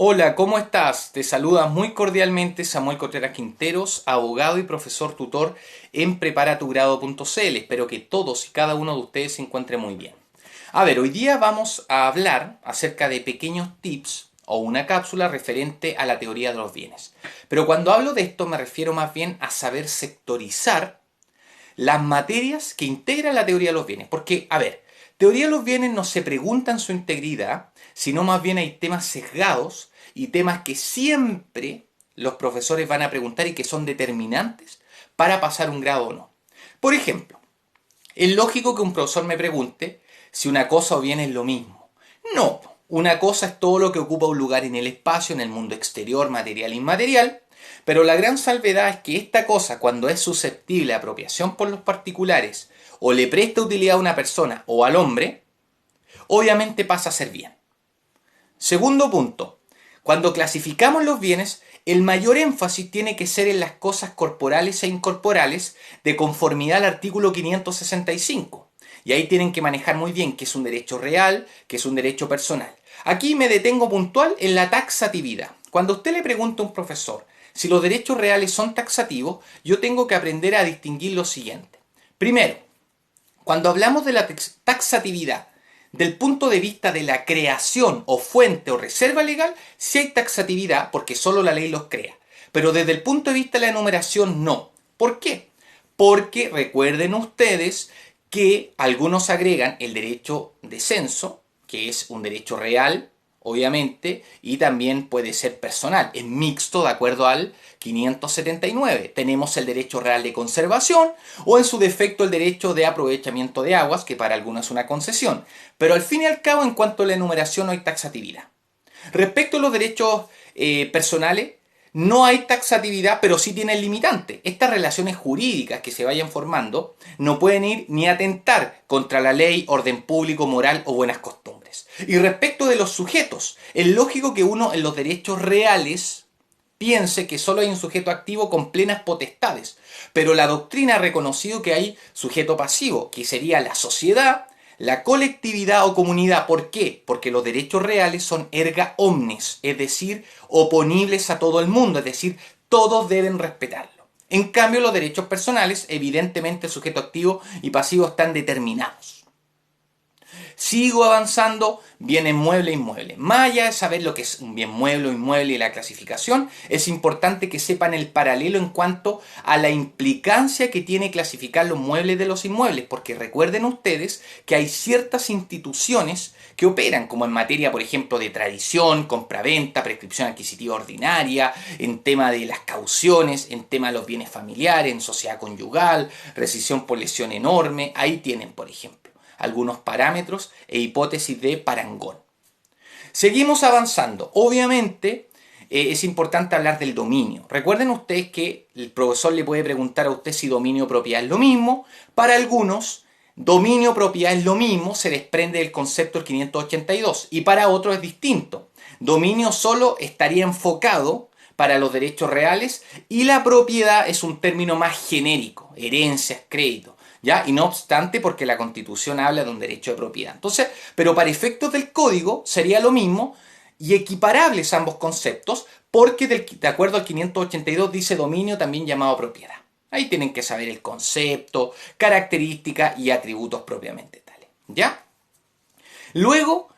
Hola, ¿cómo estás? Te saluda muy cordialmente Samuel Contreras Quinteros, abogado y profesor tutor en preparatugrado.cl. Espero que todos y cada uno de ustedes se encuentren muy bien. A ver, hoy día vamos a hablar acerca de pequeños tips o una cápsula referente a la teoría de los bienes. Pero cuando hablo de esto me refiero más bien a saber sectorizar las materias que integran la teoría de los bienes. Porque, a ver, teoría de los bienes no se pregunta en su integridad, sino más bien hay temas sesgados y temas que siempre los profesores van a preguntar y que son determinantes para pasar un grado o no. Por ejemplo, es lógico que un profesor me pregunte si una cosa o bien es lo mismo. No, una cosa es todo lo que ocupa un lugar en el espacio, en el mundo exterior, material e inmaterial, pero la gran salvedad es que esta cosa, cuando es susceptible a apropiación por los particulares, o le presta utilidad a una persona o al hombre, obviamente pasa a ser bien. Segundo punto, cuando clasificamos los bienes, el mayor énfasis tiene que ser en las cosas corporales e incorporales de conformidad al artículo 565. Y ahí tienen que manejar muy bien qué es un derecho real, qué es un derecho personal. Aquí me detengo puntual en la taxatividad. Cuando usted le pregunta a un profesor si los derechos reales son taxativos, yo tengo que aprender a distinguir lo siguiente. Primero, cuando hablamos de la taxatividad del punto de vista de la creación o fuente o reserva legal, sí hay taxatividad porque solo la ley los crea. Pero desde el punto de vista de la enumeración, no. ¿Por qué? Porque recuerden ustedes que algunos agregan el derecho de censo, que es un derecho real, obviamente, y también puede ser personal, es mixto de acuerdo al 579. Tenemos el derecho real de conservación o en su defecto el derecho de aprovechamiento de aguas, que para algunos es una concesión. Pero al fin y al cabo, en cuanto a la enumeración, no hay taxatividad. Respecto a los derechos personales, no hay taxatividad, pero sí tienen limitante. Estas relaciones jurídicas que se vayan formando no pueden ir ni atentar contra la ley, orden público, moral o buenas costumbres. Y respecto de los sujetos, es lógico que uno en los derechos reales piense que solo hay un sujeto activo con plenas potestades, pero la doctrina ha reconocido que hay sujeto pasivo, que sería la sociedad, la colectividad o comunidad. ¿Por qué? Porque los derechos reales son erga omnes, es decir, oponibles a todo el mundo, es decir, todos deben respetarlo. En cambio, los derechos personales, evidentemente el sujeto activo y pasivo están determinados. Sigo avanzando, bienes mueble e inmueble. Más allá de saber lo que es un bien mueble o inmueble y la clasificación, es importante que sepan el paralelo en cuanto a la implicancia que tiene clasificar los muebles de los inmuebles, porque recuerden ustedes que hay ciertas instituciones que operan, como en materia, por ejemplo, de tradición, compraventa, prescripción adquisitiva ordinaria, en tema de las cauciones, en tema de los bienes familiares, en sociedad conyugal, rescisión por lesión enorme. Ahí tienen, por ejemplo, algunos parámetros e hipótesis de parangón. Seguimos avanzando. Obviamente es importante hablar del dominio. Recuerden ustedes que el profesor le puede preguntar a usted si dominio o propiedad es lo mismo. Para algunos, dominio o propiedad es lo mismo, se desprende del concepto del 582. Y para otros es distinto. Dominio solo estaría enfocado para los derechos reales y la propiedad es un término más genérico, herencias, créditos. ¿Ya? Y no obstante, porque la Constitución habla de un derecho de propiedad. Entonces, pero para efectos del código sería lo mismo y equiparables ambos conceptos, porque de acuerdo al 582 dice dominio también llamado propiedad. Ahí tienen que saber el concepto, características y atributos propiamente tales. ¿Ya? Luego,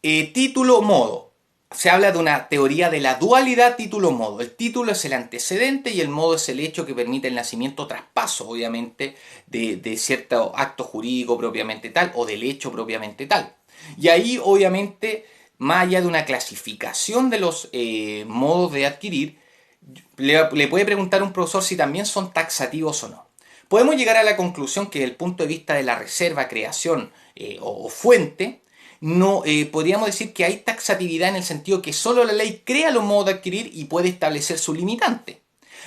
título modo. Se habla de una teoría de la dualidad título-modo. El título es el antecedente y el modo es el hecho que permite el nacimiento o traspaso, obviamente, de cierto acto jurídico propiamente tal o del hecho propiamente tal. Y ahí, obviamente, más allá de una clasificación de los modos de adquirir, le puede preguntar a un profesor si también son taxativos o no. Podemos llegar a la conclusión que desde el punto de vista de la reserva, creación o fuente, no podríamos decir que hay taxatividad en el sentido que solo la ley crea los modos de adquirir y puede establecer su limitante.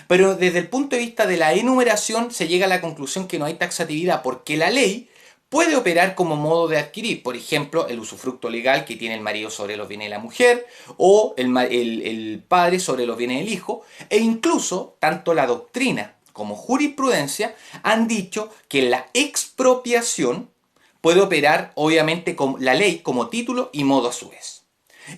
Pero desde el punto de vista de la enumeración se llega a la conclusión que no hay taxatividad porque la ley puede operar como modo de adquirir, por ejemplo, el usufructo legal que tiene el marido sobre los bienes de la mujer o el padre sobre los bienes del hijo, e incluso tanto la doctrina como jurisprudencia han dicho que la expropiación puede operar obviamente con la ley como título y modo a su vez.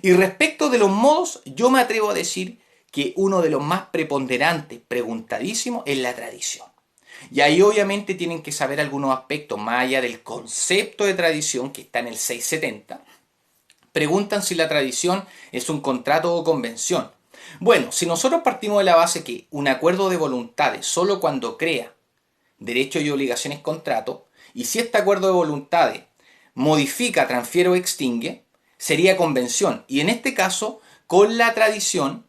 Y respecto de los modos, yo me atrevo a decir que uno de los más preponderantes, preguntadísimos, es la tradición. Y ahí obviamente tienen que saber algunos aspectos, más allá del concepto de tradición que está en el 670. Preguntan si la tradición es un contrato o convención. Bueno, si nosotros partimos de la base que un acuerdo de voluntades solo cuando crea derechos y obligaciones contrato, y si este acuerdo de voluntades modifica, transfiere o extingue, sería convención. Y en este caso, con la tradición,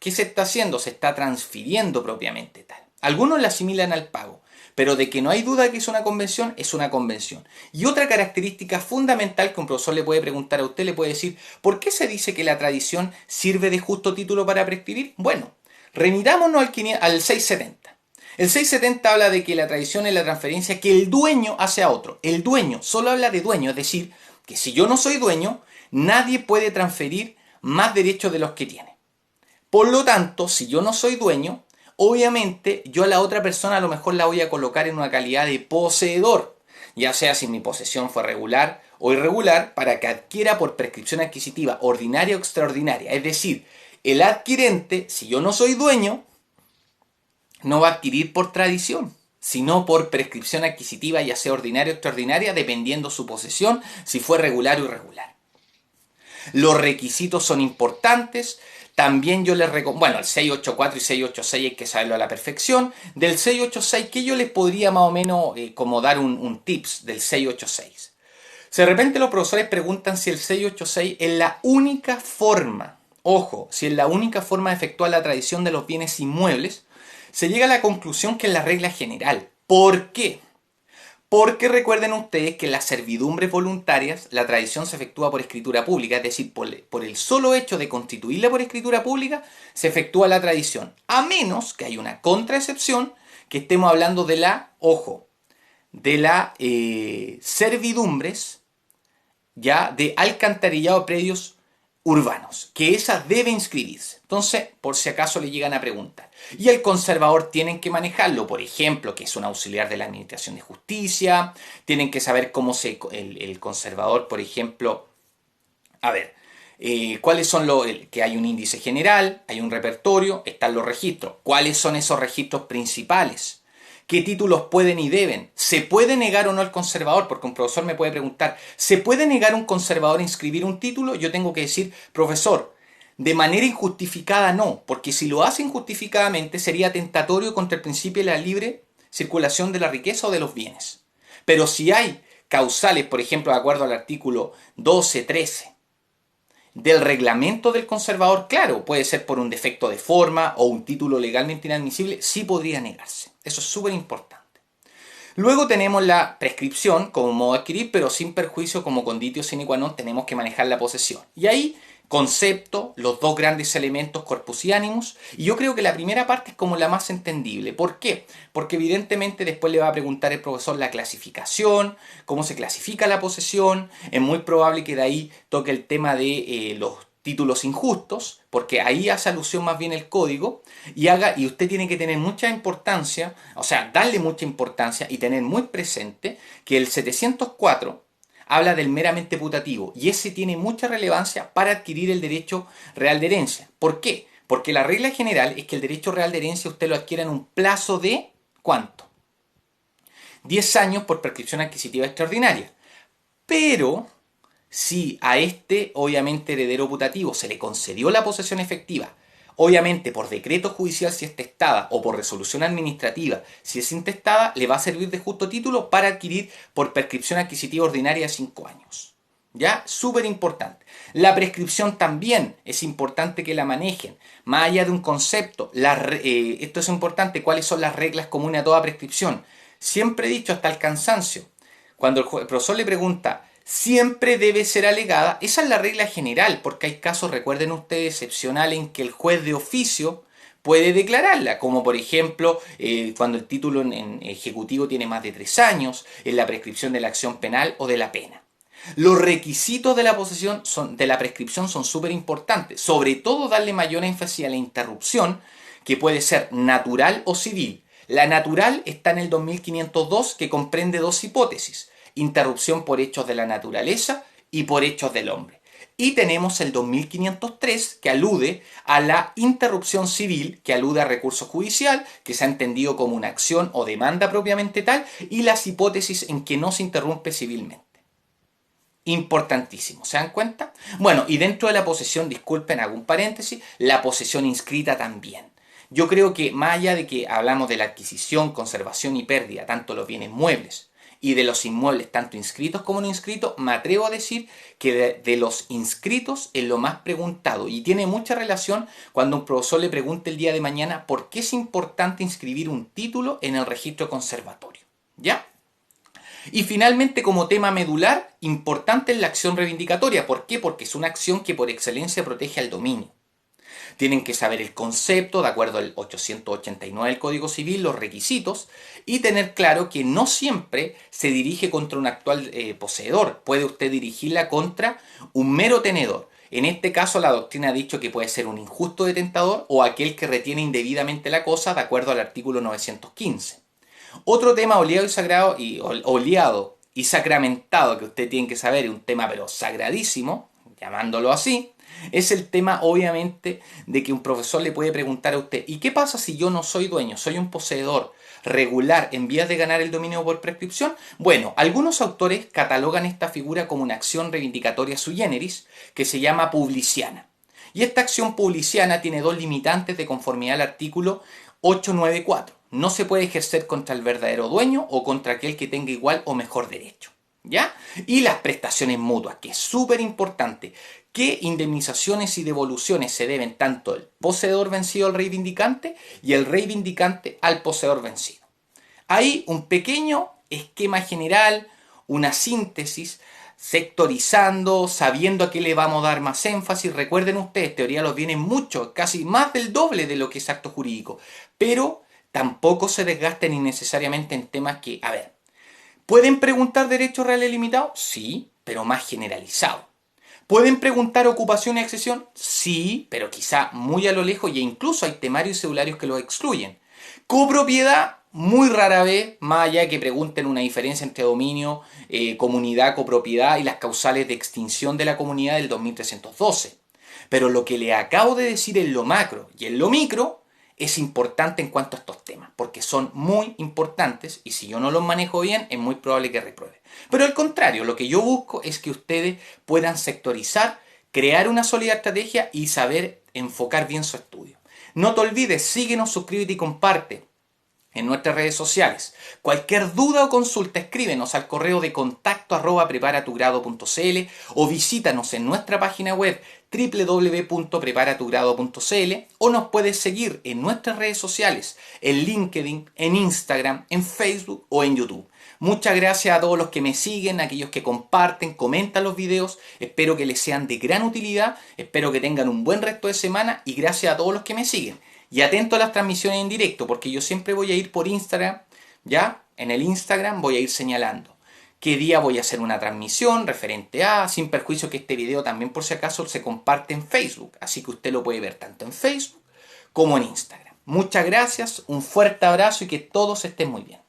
¿qué se está haciendo? Se está transfiriendo propiamente tal. Algunos la asimilan al pago, pero de que no hay duda de que es una convención, es una convención. Y otra característica fundamental que un profesor le puede preguntar a usted, le puede decir, ¿por qué se dice que la tradición sirve de justo título para prescribir? Bueno, remitámonos al 670. El 670 habla de que la tradición es la transferencia que el dueño hace a otro. El dueño solo habla de dueño, es decir, que si yo no soy dueño, nadie puede transferir más derechos de los que tiene. Por lo tanto, si yo no soy dueño, obviamente yo a la otra persona a lo mejor la voy a colocar en una calidad de poseedor, ya sea si mi posesión fue regular o irregular, para que adquiera por prescripción adquisitiva ordinaria o extraordinaria. Es decir, el adquirente, si yo no soy dueño, no va a adquirir por tradición, sino por prescripción adquisitiva, ya sea ordinaria o extraordinaria, dependiendo su posesión, si fue regular o irregular. Los requisitos son importantes. También yo les recomiendo, bueno, el 684 y 686 hay que saberlo a la perfección. Del 686, ¿qué yo les podría más o menos como dar un tips del 686? Si de repente los profesores preguntan si el 686 es la única forma, ojo, si es la única forma de efectuar la tradición de los bienes inmuebles, se llega a la conclusión que es la regla general. ¿Por qué? Porque recuerden ustedes que en las servidumbres voluntarias la tradición se efectúa por escritura pública, es decir, por el solo hecho de constituirla por escritura pública se efectúa la tradición, a menos que haya una contraexcepción, que estemos hablando de la, ojo, de la servidumbres ya de alcantarillado de predios urbanos, que esa debe inscribirse. Entonces, por si acaso le llegan a preguntar. Y el conservador tienen que manejarlo, por ejemplo, que es un auxiliar de la Administración de Justicia, tienen que saber cómo el conservador, por ejemplo, a ver, cuáles son que hay un índice general, hay un repertorio, están los registros. ¿Cuáles son esos registros principales? ¿Qué títulos pueden y deben? ¿Se puede negar o no el conservador? Porque un profesor me puede preguntar, ¿se puede negar un conservador a inscribir un título? Yo tengo que decir, profesor, de manera injustificada no, porque si lo hace injustificadamente sería tentatorio contra el principio de la libre circulación de la riqueza o de los bienes. Pero si hay causales, por ejemplo, de acuerdo al artículo 12, 13, del reglamento del conservador, claro, puede ser por un defecto de forma o un título legalmente inadmisible, sí podría negarse. Eso es súper importante. Luego tenemos la prescripción como modo de adquirir, pero sin perjuicio como conditio sine qua non tenemos que manejar la posesión. Y ahí, concepto, los dos grandes elementos, corpus y animus, y yo creo que la primera parte es como la más entendible. ¿Por qué? Porque evidentemente después le va a preguntar el profesor la clasificación, cómo se clasifica la posesión, es muy probable que de ahí toque el tema de los títulos injustos, porque ahí hace alusión más bien el código, y usted tiene que tener mucha importancia, o sea, darle mucha importancia y tener muy presente que el 704 habla del meramente putativo, y ese tiene mucha relevancia para adquirir el derecho real de herencia. ¿Por qué? Porque la regla general es que el derecho real de herencia usted lo adquiere en un plazo de, ¿cuánto? 10 años por prescripción adquisitiva extraordinaria. Pero si a este, obviamente, heredero putativo se le concedió la posesión efectiva, obviamente por decreto judicial si es testada o por resolución administrativa si es intestada, le va a servir de justo título para adquirir por prescripción adquisitiva ordinaria de 5 años. ¿Ya? Súper importante. La prescripción también es importante que la manejen. Más allá de un concepto, esto es importante, ¿cuáles son las reglas comunes a toda prescripción? Siempre he dicho hasta el cansancio. Cuando el profesor le pregunta, siempre debe ser alegada, esa es la regla general, porque hay casos, recuerden ustedes, excepcionales en que el juez de oficio puede declararla, como por ejemplo cuando el título en ejecutivo tiene más de 3 años, en la prescripción de la acción penal o de la pena. Los requisitos de la posesión de la prescripción son súper importantes, sobre todo darle mayor énfasis a la interrupción, que puede ser natural o civil. La natural está en el 2502, que comprende dos hipótesis: interrupción por hechos de la naturaleza y por hechos del hombre. Y tenemos el 2503, que alude a la interrupción civil, que alude a recurso judicial, que se ha entendido como una acción o demanda propiamente tal, y las hipótesis en que no se interrumpe civilmente. Importantísimo, ¿se dan cuenta? Bueno, y dentro de la posesión, disculpen, hago un paréntesis, la posesión inscrita también. Yo creo que más allá de que hablamos de la adquisición, conservación y pérdida, tanto los bienes muebles y de los inmuebles, tanto inscritos como no inscritos, me atrevo a decir que de los inscritos es lo más preguntado y tiene mucha relación cuando un profesor le pregunte el día de mañana por qué es importante inscribir un título en el registro conservatorio. ¿Ya? Y finalmente, como tema medular, importante es la acción reivindicatoria. ¿Por qué? Porque es una acción que por excelencia protege al dominio. Tienen que saber el concepto, de acuerdo al 889 del Código Civil, los requisitos, y tener claro que no siempre se dirige contra un actual poseedor. Puede usted dirigirla contra un mero tenedor. En este caso, la doctrina ha dicho que puede ser un injusto detentador o aquel que retiene indebidamente la cosa, de acuerdo al artículo 915. Otro tema oleado y sacramentado que usted tiene que saber, es un tema pero sagradísimo, llamándolo así, es el tema obviamente de que un profesor le puede preguntar a usted, ¿y qué pasa si yo no soy dueño, soy un poseedor regular en vías de ganar el dominio por prescripción? Bueno, algunos autores catalogan esta figura como una acción reivindicatoria sui generis que se llama publiciana. Y esta acción publiciana tiene dos limitantes de conformidad al artículo 894. No se puede ejercer contra el verdadero dueño o contra aquel que tenga igual o mejor derecho. ¿Ya? Y las prestaciones mutuas, que es súper importante. ¿Qué indemnizaciones y devoluciones se deben tanto el poseedor vencido al reivindicante y el reivindicante al poseedor vencido? Hay un pequeño esquema general, una síntesis, sectorizando, sabiendo a qué le vamos a dar más énfasis. Recuerden ustedes, teoría los bienes mucho, casi más del doble de lo que es acto jurídico. Pero tampoco se desgasten innecesariamente en temas que, a ver, ¿pueden preguntar derechos reales limitados? Sí, pero más generalizado. ¿Pueden preguntar ocupación y accesión? Sí, pero quizá muy a lo lejos y incluso hay temarios y cedularios que lo excluyen. Copropiedad, muy rara vez, más allá de que pregunten una diferencia entre dominio, comunidad, copropiedad y las causales de extinción de la comunidad del 2312. Pero lo que le acabo de decir en lo macro y en lo micro es importante en cuanto a estos temas, porque son muy importantes y si yo no los manejo bien es muy probable que repruebe. Pero al contrario, lo que yo busco es que ustedes puedan sectorizar, crear una sólida estrategia y saber enfocar bien su estudio. No te olvides, síguenos, suscríbete y comparte en nuestras redes sociales. Cualquier duda o consulta, escríbenos al correo de contacto@preparatugrado.cl o visítanos en nuestra página web www.preparatugrado.cl o nos puedes seguir en nuestras redes sociales, en LinkedIn, en Instagram, en Facebook o en YouTube. Muchas gracias a todos los que me siguen, a aquellos que comparten, comentan los videos. Espero que les sean de gran utilidad, espero que tengan un buen resto de semana y gracias a todos los que me siguen. Y atento a las transmisiones en directo, porque yo siempre voy a ir por Instagram, ¿ya? En el Instagram voy a ir señalando qué día voy a hacer una transmisión referente a, sin perjuicio que este video también por si acaso se comparte en Facebook, así que usted lo puede ver tanto en Facebook como en Instagram. Muchas gracias, un fuerte abrazo y que todos estén muy bien.